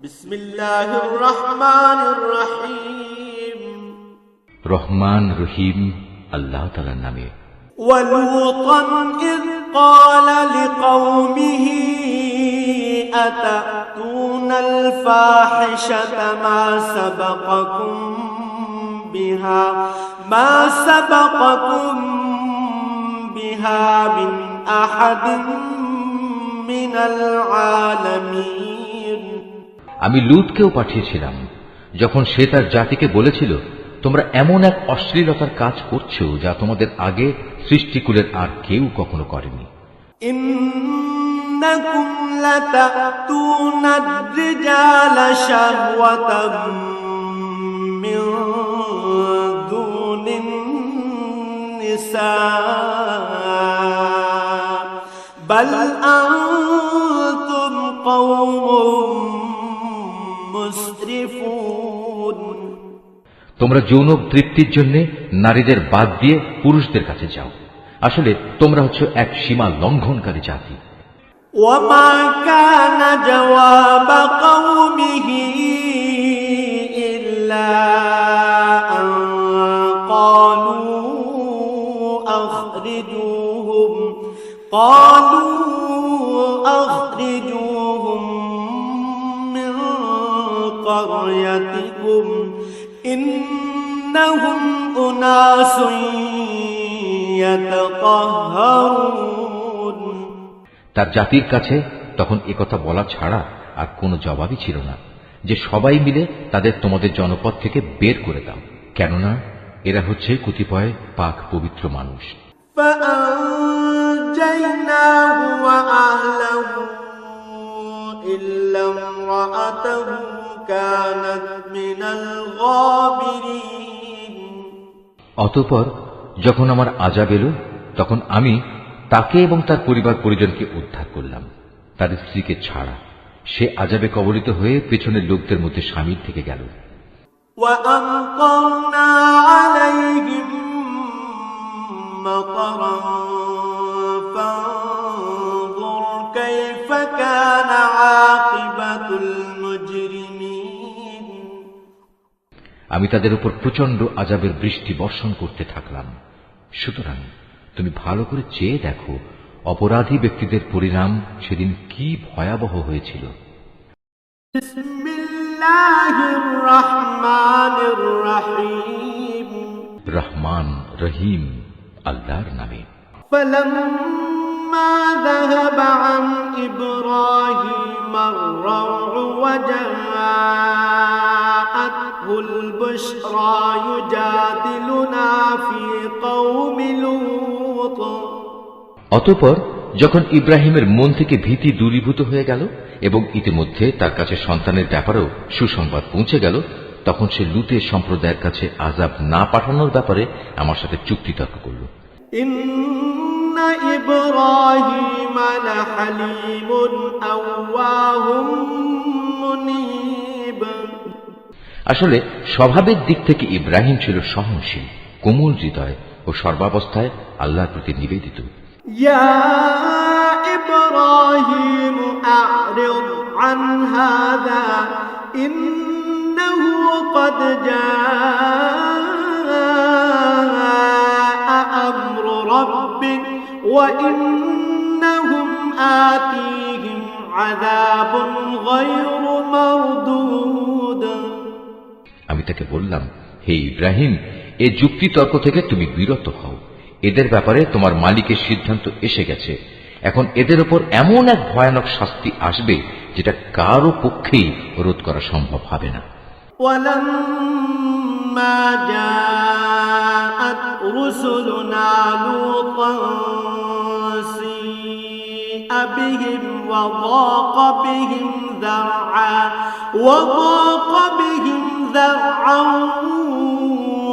বিসমিল্লাহির রহমানির রহিম। রহমান রহিম আল্লাহ তাআলার নামে। ওয়ালুতান ইয ক্বালা লিকওমিহি আতাতুনাল ফাহিশাতা মা সাবাকাকুম বিহা মিন আহাদিন মিনাল আলামিন। আমি লূতকেও পাঠিয়েছিলাম যখন সে তার জাতিকে বলেছিল, তোমরা এমন এক অশ্লীলতার কাজ করছো যা তোমাদের আগে সৃষ্টিকুলের আর কেউ কখনো করেনি। ইন্নাকুম লাতাতুনার রিজালা শাহওয়াতাম মিন দুনিন নিসা বাল আনতুম কওমুম মুসরিফুন। তোমরা যৌন তৃপ্তির জন্য নারীদের বাদ দিয়ে পুরুষদের কাছে যাও। আসলে তোমরা হচ্ছে এক সীমা লঙ্ঘনকারী জাতি। ওয়ামা কানা জওয়াবা কওমিহি ইল্লা আন ক্বালু আখরিজুহুম মিন ক্বরয়াতিকুম ইন্নাহুম উনাসুন ইয়াতাতাহহারুন। তার জাতির কাছে তখন একথা বলা ছাড়া আর কোনো জবাবই ছিল না যে সবাই মিলে তাদের তোমাদের জনপদ থেকে বের করে দাও, কেননা এরা হচ্ছে কতিপয় পাক পবিত্র মানুষ। ফাআনজাইনাহু ওয়া আহলাহু ইল্লা ইমরাআতাহু কানাত মিনাল গাবিরিন। অতঃপর যখন আমার আযাব এলো তখন আমি তাকে এবং তার পরিবার পরিজনকে উদ্ধার করলাম, তার স্ত্রীকে ছাড়া। সে আযাবে কবলিত হয়ে পেছনের লোকদের মধ্যে শামিল থেকে গেল। وأمطرنا عليهم مطرا فانظر كيف كان عاقبة المجرمين। আমি তাদের উপর প্রচন্ড আযাবের বৃষ্টি বর্ষণ করতে থাকলাম। সুতরাং তুমি ভালো করে চেয়ে দেখো অপরাধী ব্যক্তিদের পরিণাম সেদিন কি ভয়াবহ হয়েছিল। বিসমিল্লাহির রহমানির রহিম। রহমান রহিম আল্লাহর নামে। فلما ذهب عن إبراهيم الروع وجاءته البشرى يجادلنا في قوم لوط। অতঃপর যখন ইব্রাহিমের মন থেকে ভীতি দূরীভূত হয়ে গেল এবং ইতিমধ্যে তার কাছে সন্তানের ব্যাপারেও সুসংবাদ পৌঁছে গেল, তখন সে লূতের সম্প্রদায়ের কাছে আযাব না পাঠানোর ব্যাপারে আমার সাথে চুক্তিতর্ক করল। ইন্না ইব্রাহিম লাহালিমুন আওয়াহুম মুনীব। আসলে স্বভাবের দিক থেকে ইব্রাহিম ছিল সহনশীল, কোমল হৃদয় ও সর্বাবস্থায় আল্লাহর প্রতি নিবেদিত। ইয়া ইব্রাহিম আ'রিদ আন হাযা ইন্নাহু ক্বাদ জাআ আমরু রাব্বিক ওয়া ইন্নাহুম আতীহিম আযাবুন গায়রু মারদুদ। আমি তাকে বললাম, হে ইব্রাহিম, এ যুক্তিতর্ক থেকে তুমি বিরত হও। এদের ব্যাপারে তোমার মালিকের সিদ্ধান্ত এসে গেছে। এখন এদের উপর এমন এক ভয়ানক শাস্তি আসবে যেটা কারো পক্ষেই রোধ করা সম্ভব হবে না। ওয়ালাম্মা জাআত রুসুলুনা লূতান সিআ বিহিম ওয়া দাqa বিহিম যারআন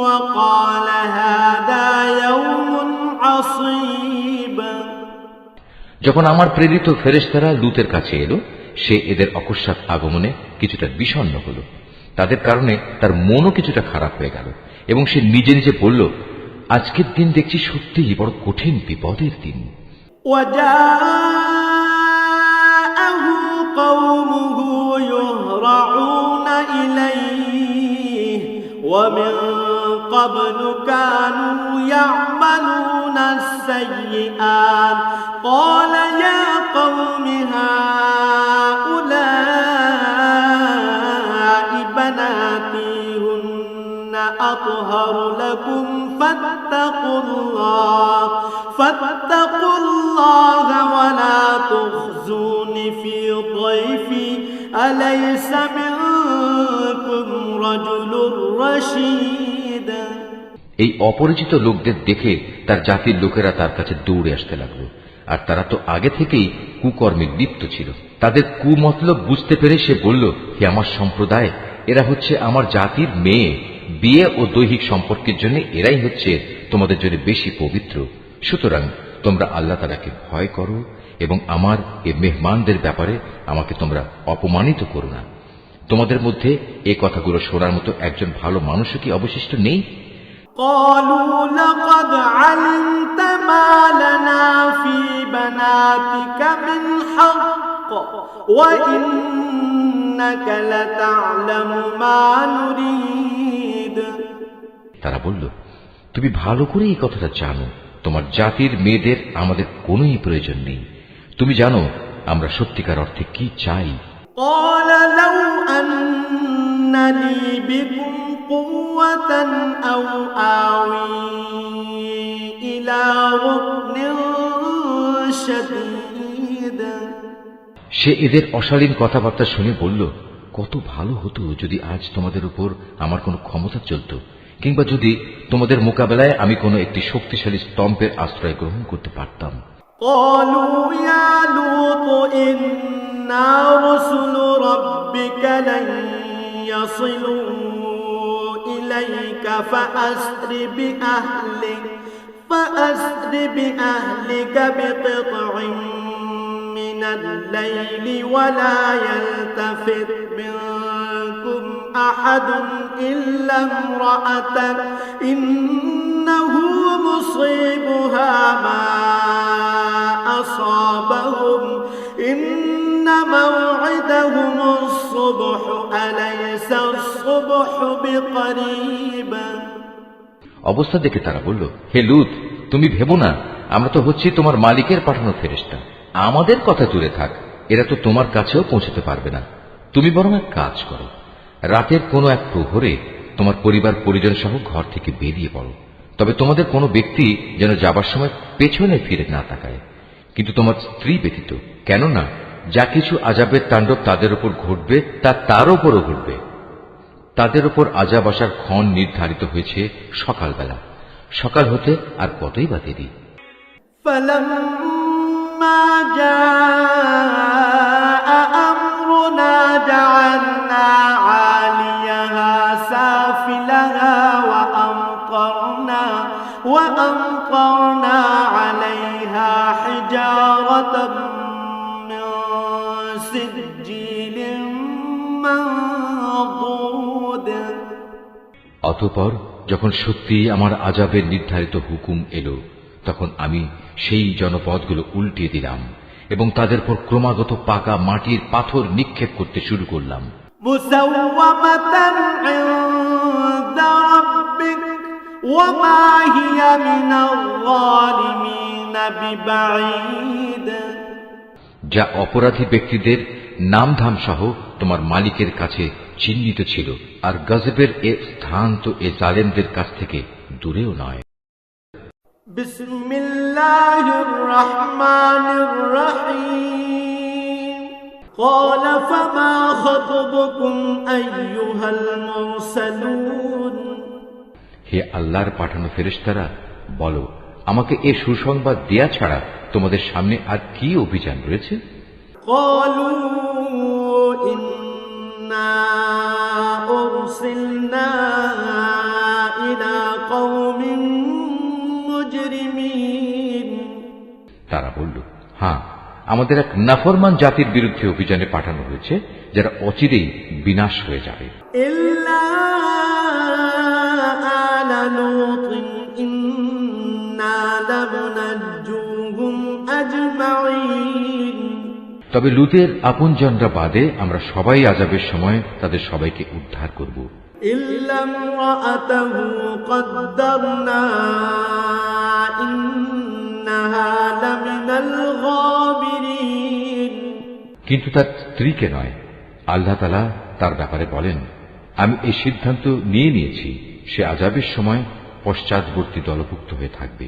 ওয়া ক্বালা হাযা ইয়াওমুন আসীব। যখন আমার প্রেরিত ফেরেশতারা লূতের কাছে এলো, সে এদের অকস্মাৎ আগমনে কিছুটা বিষণ্ণ হল। তাদের কারণে তার মনও কিছুটা খারাপ হয়ে গেল এবং সে নিজে নিজে বলল, আজকের দিন দেখছি সত্যিই বড় কঠিন বিপদের দিন। وجاءه قومه يهرعون إليه ومن قبل كانوا يعملون السيئات قال يا قوم هؤلاء بناتي هن أطهر لكم فاتقوا الله ولا تخزون في ضيفي أليس منكم رجل رشيد। এই অপরিচিত লোকদের দেখে তার জাতির লোকেরা তার কাছে দৌড়ে আসতে লাগলো, আর তারা তো আগে থেকেই কুকর্মে লিপ্ত ছিল। তাদের কুমতলব বুঝতে পেরে সে বলল, হে আমার সম্প্রদায়, এরা হচ্ছে আমার জাতির মেয়ে, বিয়ে ও দৈহিক সম্পর্কের জন্য এরাই হচ্ছে তোমাদের জন্য বেশি পবিত্র। সুতরাং তোমরা আল্লাহ তাআলাকে ভয় করো এবং আমার এই মেহমানদের ব্যাপারে আমাকে তোমরা অপমানিত করো না। তোমাদের মধ্যে এই কথাগুলো শোনার মতো একজন ভালো মানুষও কি অবশিষ্ট নেই? قالوا لقد علمت ما لنا في بناتك من حق وإنك لتعلم ما نريد। তারা বলল, তুমি ভালো করে এই কথাটা জানো, তোমার জাতির মেয়েদের আমাদের কোনোই প্রয়োজন নেই। তুমি জানো আমরা সত্যিকার অর্থে কি চাই। قال لو أن لي بكم قوة أو آوي إلى ركن شديد। সে এদের অশালীন কথাবার্তা শুনে বলল, কত ভালো হতো যদি আজ তোমাদের উপর আমার কোনো ক্ষমতা চলত, কিংবা যদি তোমাদের মোকাবেলায় আমি কোনো একটি শক্তিশালী স্তম্ভের আশ্রয় গ্রহণ করতে পারতাম। قالوا يا لوط إنا رسل ربك لن يصلوا إليك فأسر بأهلك بقطع من الليل ولا يلتفت منكم أحد إلا امرأتك إنه مصيبها ما أصابهم إن موعدهم الصبح أليس الصبح بقريب। অবস্থা দেখে তারা বলল, হে লূত, তুমি ভেবো না, আমরা তো হচ্ছি তোমার মালিকের পাঠানো ফেরেশতা। আমাদের কথা দূরে থাক, এরা তো তোমার কাছেও পৌঁছতে পারবে না। তুমি বরং এক কাজ করো, রাতের কোনো এক প্রহরে তোমার পরিবার পরিজন সহ ঘর থেকে বেরিয়ে পড়ো। তবে তোমাদের কোনো ব্যক্তি যেন যাবার সময় পেছনে ফিরে না তাকায়, কিন্তু তোমার স্ত্রী ব্যতীত, কেননা যা কিছু আযাবের তাণ্ডব তাদের উপর ঘটবে তা তার উপরও ঘটবে। তাদের উপর আযাব আসার ক্ষণ নির্ধারিত হয়েছে সকালবেলা, সকাল হতে আর কতই বা দেরি। فلما جاء أمرنا جعلنا عاليها سافلها وأمطرنا عليها حجارة من سجيل منضود। অতঃপর যখন সত্যি আমার আযাবের নির্ধারিত হুকুম এলো, তখন আমি সেই জনপদগুলো উল্টিয়ে দিলাম এবং তাদের পর ক্রমাগত পাকা মাটির পাথর নিক্ষেপ করতে শুরু করলাম। মুসাওয়ামাতান ইনদা রাব্বিক ওয়া মা হিয়া মিনাল যালিমিন বিবাঈদ। যা অপরাধী ব্যক্তিদের নামধাম সহ তোমার মালিকের কাছে চিহ্নিত ছিল, আর গজবের এ স্থান তো এ জালেমদের কাছ থেকে দূরেও নয়। বিসমিল্লাহির রহমানির রহিম। قال فما خطبكم أيها المرسلون। হে আল্লাহর পাঠানো ফেরেশতারা, বলো, আমাকে এ সুসংবাদ দেয়া ছাড়া তোমাদের সামনে আর কি অভিযান রয়েছে? قالوا إنا أرسلنا إلى قوم مجرمين। তারা বলল, হ্যাঁ, আমাদের এক নাফরমান জাতির বিরুদ্ধে অভিযানে পাঠানো হয়েছে, যারা অচিরেই বিনাশ হয়ে যাবে। إلا آل لوط إنا لمنجوهم أجمعين। তবে লুতের আপনজনরা বাদে আমরা সবাই আযাবের সময় তাদের সবাইকে উদ্ধার করব। إلا امرأته قدرنا إنها لمن الغابرين কিন্তু তার স্ত্রীকে নয়। আল্লাহ তাআলা তার ব্যাপারে বলেন, আমি এই সিদ্ধান্ত নিয়েছি, সে আযাবের সময় পশ্চাৎবর্তী দলভুক্ত হয়ে থাকবে।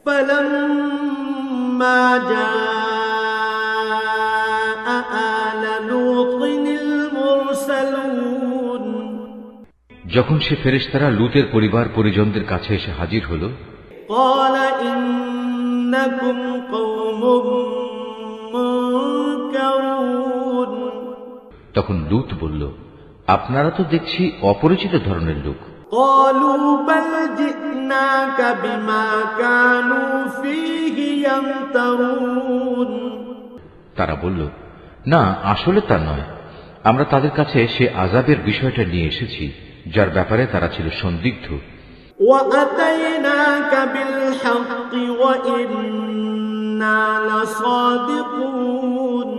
فلما جاء آل لوط المرسلون যখন সে ফেরেশতারা লুতের পরিবার পরিজনদের কাছে এসে হাজির হল, قال إنكم قوم منكرون তখন লুত বলল, আপনারা তো দেখছি অপরিচিত ধরনের লোক। قالوا بل جئناك بما كانوا فيه يمترون তারা বলল, না, আসলে তা নয়, আমরা তাদের কাছে সে আযাবের বিষয়টা নিয়ে এসেছি যার ব্যাপারে তারা ছিল সন্দিগ্ধ। وأتيناك بالحق وإنا لصادقون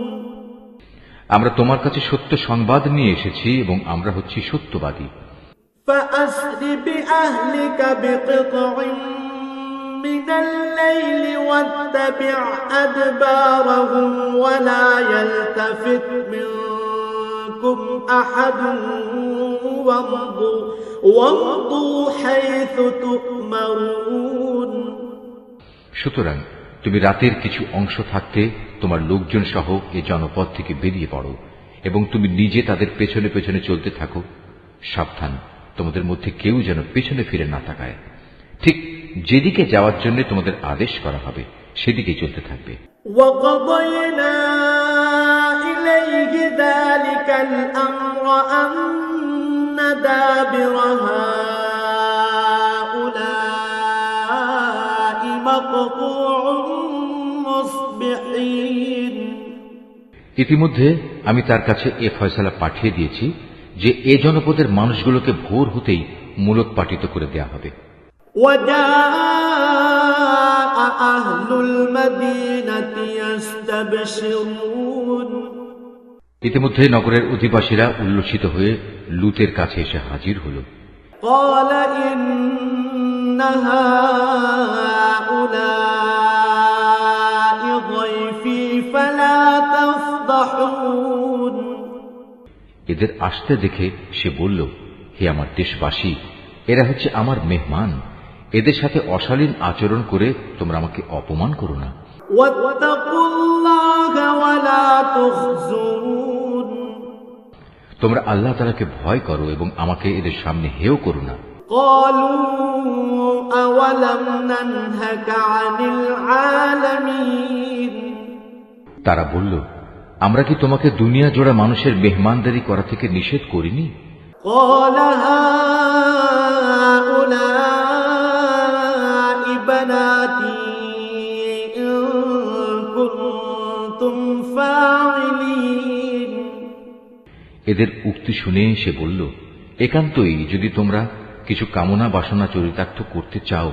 আমরা তোমার কাছে সত্য সংবাদ নিয়ে এসেছি এবং আমরা হচ্ছি সত্যবাদী। فأسر بأهلك بقطع من الليل واتبع أدبارهم ولا يلتفت منكم أحد وامضوا حيث تؤمرون সুতরাং তুমি রাতের কিছু অংশ থাকতে তোমার লোকজন সহ এ জনপদ থেকে বেরিয়ে পড়ো এবং তুমি নিজে তাদের পেছনে পেছনে চলতে থাকো। সাবধান, তোমাদের মধ্যে কেউ যেন পেছনে ফিরে না তাকায়। ঠিক যেদিকে যাওয়ার জন্য তোমাদের আদেশ করা হবে সেদিকে চলতে থাকবে। وقضينا إليه ذلك الأمر أن دابر هؤلاء مقطوع مصبحين ইতিমধ্যে আমি তার কাছে এ ফয়সালা পাঠিয়ে দিয়েছি যে এ জনপদের মানুষগুলোকে ভোর হতেই মূলোৎপাটিত করে দেয়া হবে। وجاء أهل المدينة يستبشرون ইতিমধ্যে নগরের অধিবাসীরা উল্লসিত হয়ে লুতের কাছে এসে হাজির হল। قال إن هؤلاء ضيفي فلا تفضحون এদের আসতে দেখে সে বলল, হে আমার দেশবাসী, এরা হচ্ছে আমার মেহমান, এদের সাথে অশালীন আচরণ করে তোমরা আমাকে অপমান করো না। واتقوا الله ولا تخزون তোমরা আল্লাহ তাআলাকে ভয় করো এবং আমাকে এদের সামনে হেয় করো না। قالوا أولم ننهك عن العالمين তারা বলল, আমরা কি তোমাকে দুনিয়া জোড়া মানুষের মেহমানদারি করা থেকে নিষেধ করিনি? قال هؤلاء بناتي إن كنتم فاعلين এদের উক্তি শুনে সে বলল, একান্তই যদি তোমরা কিছু কামনা বাসনা চরিতার্থ করতে চাও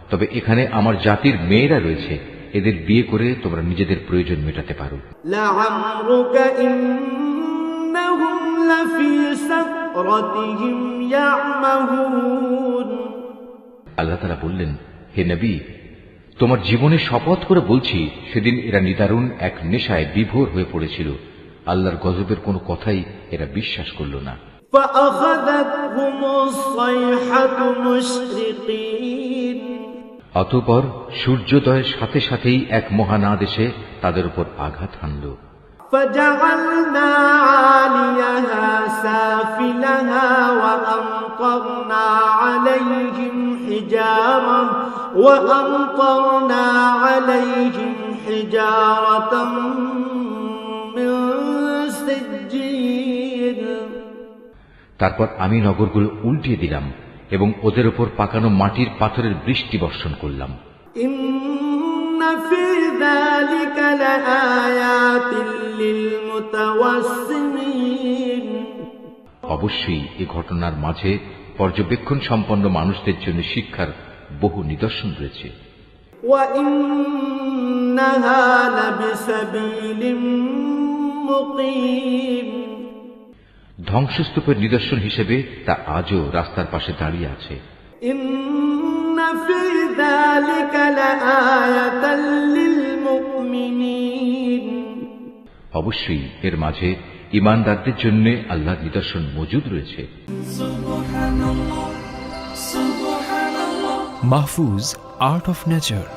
তবে এখানে আমার জাতির মেয়েরা রয়েছে, এদের বিয়ে করে তোমরা নিজেদের প্রয়োজন মেটাতে পারো। لعمرك إنهم لفي سكرتهم يعمهون আল্লাহ তাআলা বললেন, হে নবী, তোমার জীবনে শপথ করে বলছি, সেদিন এরা নিদারুণ এক নেশায় বিভোর হয়ে পড়েছিল। আল্লাহর গজবের কোনো কথাই এরা বিশ্বাস করল না। فأخذتهم الصيحة مشرقين অতঃপর সূর্যোদয়ের সাথে সাথেই এক মহানাদ এসে তাদের উপর আঘাত হানল। فجعلنا عاليها سافلها وأمطرنا عليهم حجارة من سجيل তারপর আমি নগরগুলো উল্টিয়ে দিলাম এবং ওদের উপর পাকানো মাটির পাথরের বৃষ্টি বর্ষণ করলাম। إن في ذلك لآيات للمتوسمين অবশ্যই এ ঘটনার মাঝে পর্যবেক্ষণ সম্পন্ন মানুষদের জন্য শিক্ষার বহু নিদর্শন রয়েছে। وإنها لبسبيل مقيم ধ্বংসস্তূপের নিদর্শন হিসেবে তা আজও রাস্তার পাশে দাঁড়িয়ে আছে। إن في ذلك لآية للمؤمنين অবশ্যই এর মাঝে ঈমানদারদের জন্য আল্লাহর নিদর্শন মজুদ রয়েছে। Mahfuz, Art of Nature.